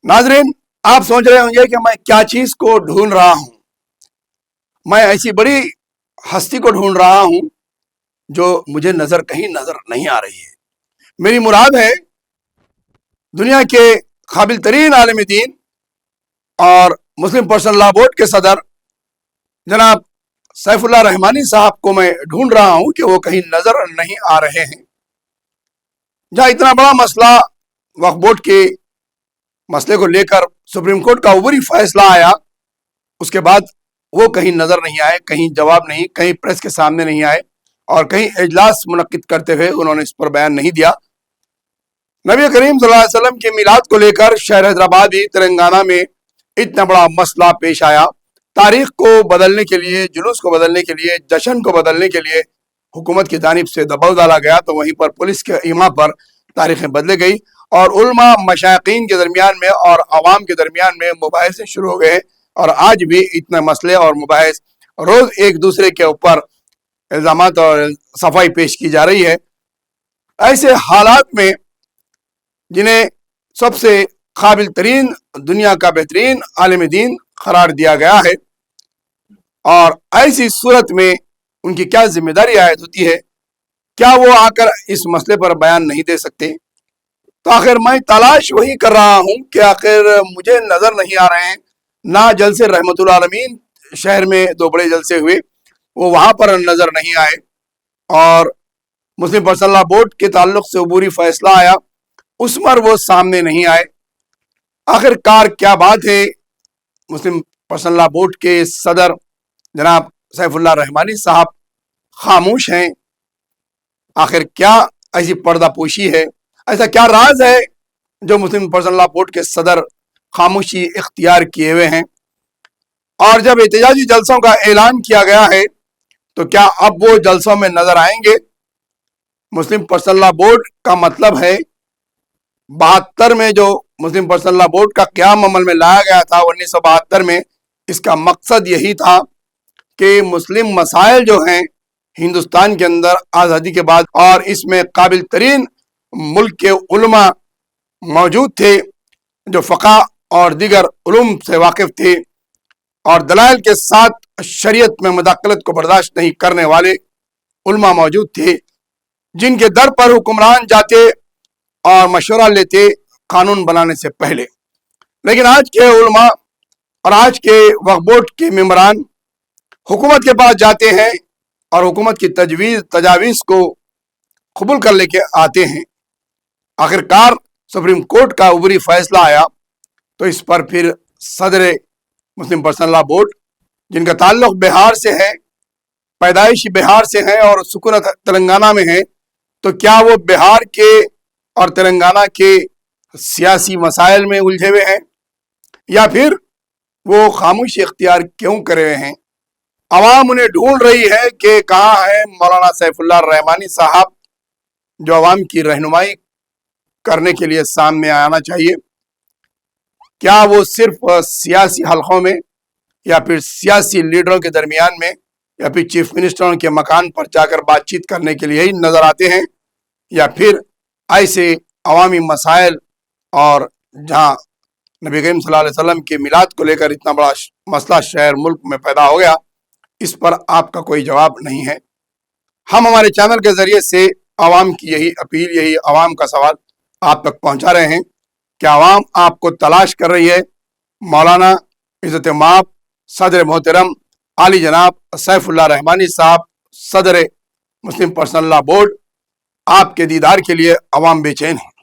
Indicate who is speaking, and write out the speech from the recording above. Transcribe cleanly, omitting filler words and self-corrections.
Speaker 1: नाजरीन, आप सोच रहे होंगे कि मैं क्या चीज को ढूंढ रहा हूं। मैं ऐसी बड़ी हस्ती को ढूंढ रहा हूं जो मुझे कहीं नजर नहीं आ रही है। मेरी मुराद है दुनिया के काबिल तरीन आलिम दीन और मुस्लिम पर्सनल लॉ बोर्ड के सदर जनाब सैफुल्लाह रहमानी साहब को मैं ढूंढ रहा हूं कि वो कहीं नजर नहीं आ रहे हैं। जहां इतना बड़ा मसला वक्फ बोर्ड के मसले को लेकर सुप्रीम कोर्ट का उबरी फैसला आया, उसके बाद वो कहीं नजर नहीं आए, कहीं जवाब नहीं, कहीं प्रेस के सामने नहीं आए और कहीं इजलास मुनक्किद करते हुए उन्होंने इस पर बयान नहीं दिया। नबी करीम सल्लल्लाहु अलैहि वसल्लम के मिलाद को लेकर शहर हैदराबाद तेलंगाना में इतना बड़ा मसला पेश आया। तारीख को बदलने के लिए, जुलूस को बदलने के लिए, जश्न को बदलने के लिए हुकूमत की जानिब से दबाव डाला गया, तो वहीं पर पुलिस के इमा पर तारीखें बदल गई और उलमा मशाइकीन के दरमियान में और आवाम के दरमियान में मुबाहिसे शुरू हो गए और आज भी इतने मसले और मुबाहिस रोज एक दूसरे के ऊपर इल्जामात और सफाई पेश की जा रही है। ऐसे हालात में जिन्हें सबसे काबिल तरीन, दुनिया का बेहतरीन आलिम दीन करार दिया गया है, और ऐसी सूरत में उनकी क्या जिम्मेदारी आयद होती है, क्या वो आकर इस मसले पर बयान नहीं दे सकते? तो आखिर मैं तलाश वही कर रहा हूं कि आखिर मुझे नजर नहीं आ रहे हैं। ना जलसे रहमतुल आलमीन शहर में दो बड़े जलसे हुए, वो वहां पर नजर नहीं आए, और मुस्लिम पर्सनल लॉ बोर्ड के ताल्लुक से अबूरी फैसला आया, उस पर वो सामने नहीं आए। आखिरकार क्या बात है? मुस्लिम पर्सनल लॉ बोर्ड के सदर जनाब सैफुल्लाह रहमानी साहब खामोश हैं। आखिर क्या ऐसी पर्दापोशी है, ऐसा क्या राज है जो मुस्लिम पर्सनल लॉ बोर्ड के सदर खामोशी इख्तियार किए हुए हैं? और जब एहतजाजी जलसों का ऐलान किया गया है, तो क्या अब वो जलसों में नजर आएंगे? मुस्लिम पर्सनल लॉ बोर्ड का मतलब है 72 में जो मुस्लिम पर्सनल लॉ बोर्ड का क़याम अमल में लाया गया था 1972 में, इसका मकसद यही था कि मुस्लिम मसाइल जो हैं हिंदुस्तान के अंदर आज़ादी के बाद, और इसमें काबिल तरीन मुल्क के उलमा मौजूद थे जो फ़क़ा और दीगर उलूम से वाकिफ़ थे और दलाइल के साथ शरीयत में मुदाखलत को बर्दाश्त नहीं करने वाले उलमा मौजूद थे, जिनके दर पर हुक्मरान जाते और मशवरा लेते कानून बनाने से पहले। लेकिन आज के उलमा और आज के वक्फ बोर्ड के मेंबरान हुकूमत के पास जाते हैं और हुकूमत की तजावीज़ को कबूल कर लेके आते हैं। आखिरकार सुप्रीम कोर्ट का उबरी फैसला आया, तो इस पर फिर सदर मुस्लिम पर्सनल लॉ बोर्ड, जिनका ताल्लुक बिहार से है, पैदाइश बिहार से है और सुकूनत तेलंगाना में है, तो क्या वो बिहार के और तेलंगाना के सियासी मसाइल में उलझे हुए हैं, या फिर वो खामोशी इख्तियार क्यों करे हुए हैं? अवाम उन्हें ढूंढ रही है कि कहाँ है मौलाना सैफुल्लाह रहमानी साहब, जो अवाम की रहनुमाई करने के लिए सामने आना चाहिए। क्या वो सिर्फ सियासी हलकों में या फिर सियासी लीडरों के दरमियान में या फिर चीफ मिनिस्टरों के मकान पर जाकर बातचीत करने के लिए ही नजर आते हैं, या फिर ऐसे अवामी मसाइल और जहाँ नबी करीम सल्लल्लाहु अलैहि वसल्लम के मिलाद को लेकर इतना बड़ा मसला शहर मुल्क में पैदा हो गया, इस पर आपका कोई जवाब नहीं है। हम हमारे चैनल के जरिए से आवाम की यही अपील, यही आवाम का सवाल आप तक पहुंचा रहे हैं कि आवाम आपको तलाश कर रही है। मौलाना इज़्ज़त माब सदर मोहतरम आली जनाब सैफुल्लाह रहमानी साहब, सदर मुस्लिम पर्सनल लॉ बोर्ड, आपके दीदार के लिए आवाम बेचैन है।